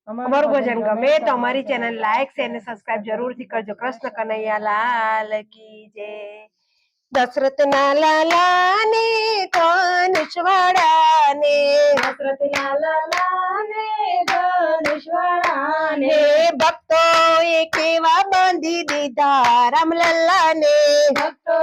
અમારું ભજન ગમે તો અમારી ચેનલ લાઈક શેર અને સબસ્ક્રાઇબ જરૂરથી કરજો। કૃષ્ણ કનૈયા લાલ કી જય। દશરથ ના લાલા ને ધનુષવાડા ને, દશરથ ના લાલા ને ધનુષવાડા ને, ભક્તો એ કેવા બાંધી દીધા રામલલ્લા ને, ભક્તો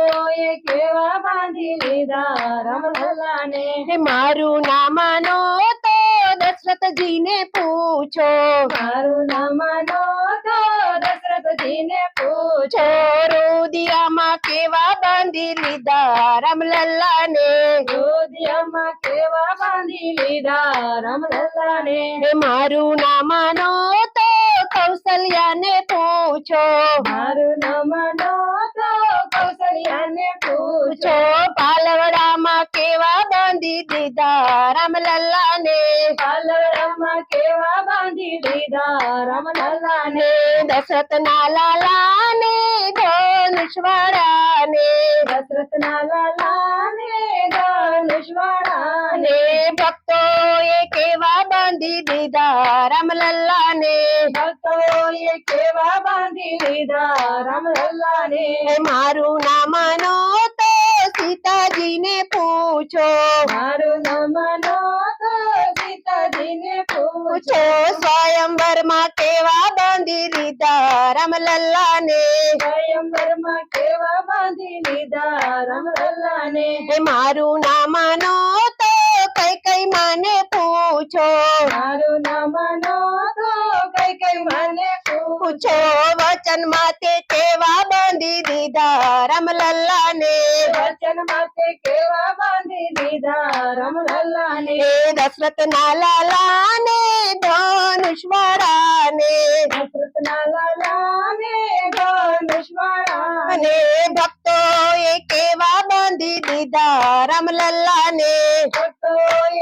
એ કેવા બાંધી લીધા રામલલ્લા ને। મારું ના માનો તો દશરથજી ને પૂછો, મારું નામ માનો તો દશરથજી ને પૂછો, રુદિયામાં કેવા બાંધી લીધા રામલલ્લા ને, રુદિયામાં કેવા બાંધી લીધા રામલલ્લા ને। મારું ના માનો તો કૌશલ્યા ને પૂછો, મારું નામ માનો તો કૌશલ્યા ને પૂછો, પાલવડામાં કેવા બાંધી દીધા રામલલ્લા ને, પાલવડામાં કેવા બાંધી લીધા રામલલ્લા ને। દશરથ ના લાલા ને ધનુષવાડા ને, દશરથ ના લાલા ને ધનુષવાડા ને, ભક્તો એ કેવા બાંધી દીધા રામલલ્લા ને, ભક્તો એ કેવા બાંધી લીધા રામલલ્લા ને। મારું ના માનો તો સીતાજી ને પૂછો, મારું નામ માનો તો સીતાજી ને પૂછો, સ્વયંવર માં કેવા બાંધી લીધા રામલલ્લા ને, સ્વયંવર માં કેવા બાંધી લીધા રામલલ્લા ને। મારું ના માનો તો કઈ માને પૂછો, મારું નામ માનો તો કઈ મને પૂછો, વચન માતે કેવા બાંધી દીધા રામલલ્લા ને, વચન માતે કેવા બાંધી લીધા રામલલ્લા ને। દશરથ ના લાલા ને ધનુષવાડા ને, દશરથ ના લાલા ને ધનુષવાડા ને, ભક્તો એ કેવા બાંધી દીધા રામલલ્લા ને, ભક્તો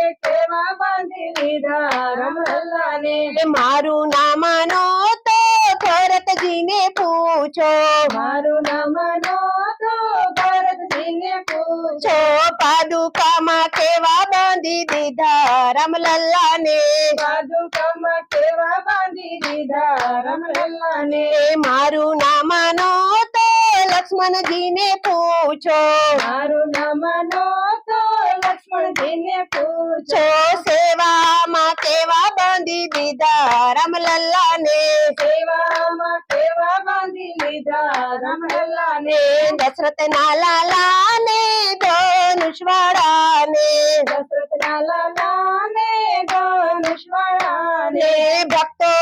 એ કેવા બાંધી લીધા રામલલ્લા ને। મારું ના માનો તો ભરતજી ને પૂછો, મારું નામ માનો તો ભરતજી ને પૂછો, પાદુકામાં કેવા બાંધી દીધા રામલલ્લા ને, પાદુકામાં કેવા બાંધી દીધા રામલલ્લા ને। મારું ના માનો તો લક્ષ્મણજી ને પૂછો, મારું નામ માનો તો લક્ષ્મણજી ને પૂછો, સેવામાં કેવા બાંધી દીધા રામલલ્લા ને, સેવામાં કેવા બાંધી લીધા રામલલ્લા ને। દશરથ ના લાલા ને ધનુષવાડા ને, દશરથ ના લાલા ને ધનુષવાડા ને, ભક્તો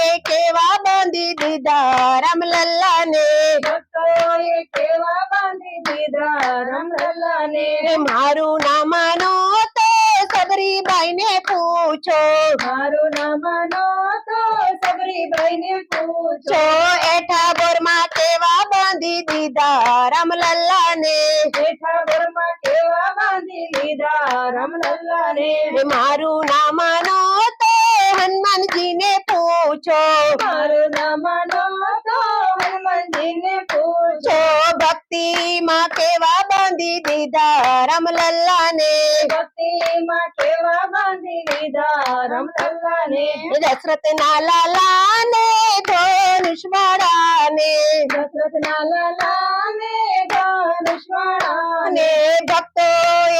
એ કેવા બાંધી દીધા રામલલ્લા ને, ભક્તો એ કેવા બાંધી દીધા રામલલ્લા ને। મારું ના માનો તો સબરીબાઈ ને પૂછો, મારું નામ માનો તો સબરીબાઈ ને પૂછો, એઠા બોરમાં કેવા બાંધી દીધા રામલલ્લા ને, જેઠા ઘરમાં કેવા બાંધી લીધા રામલલ્લા ને। મારું ના માનો તો હનુમાનજી ને પૂછો, મારું નામ માનો તો હનુમાનજી ને પૂછો, ભક્તિ માં કેવા બાંધી દીધા રામલલ્લા ને, ભક્તિ માં કેવા બાંધી લીધા રામલલ્લા ને। દશરથ ના લાલા ને ધનુષવાડા ને, દશરથ ના લાલા ને ધનુષવાડા ને, ભક્તો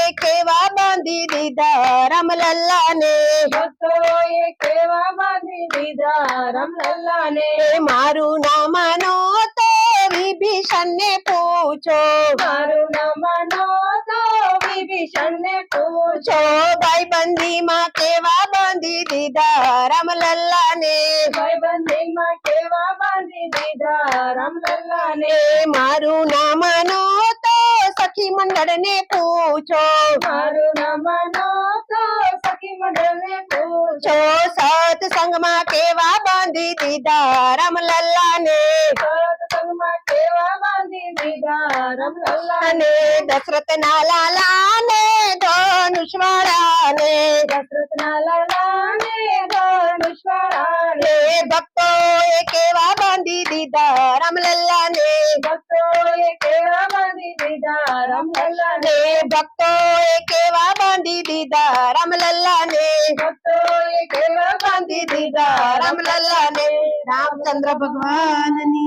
એ કેવા બાંધી દીધા રામલલ્લા ને, ભક્તો એ કેવા બાંધી દીધા રામલલ્લા ને। મારું ના માનો તો વિભીષણ ને પૂછો, મારું નામ માનો તો વિભીષણ ને પૂછો, ભાઈબંધી માં કેવા બાંધી દીધા રામલલ્લા ને, ભાઈબંધી માં કેવા બાંધી દીધા રામલલ્લા ને। મારું ના માનો તો સખી મંડળ ને પૂછો, મારું નામ માનો તો સખી મંડળ ને પૂછો, સત્સંગમાં કેવા બાંધી દીધા રામલલ્લા ને, સત્સંગમાં કેવા બાંધી દીધા રામલલ્લા ને। દશરથ ના લાલા ને ધનુષવાડા ને, દશરથ ના લાલા ને ધનુષવાડા ને, ભક્તો એ કેવા બાંધી દીધા રામલલ્લા ને, ભક્તો એ કેવા બાંધી દીધા રામલલ્લા ને, ભક્તો એ કેવા બાંધી દીધા રામલલ્લા ને, ભક્તો એ કેવા બાંધી દીધા રામલલ્લા ને રામચંદ્ર ભગવાનની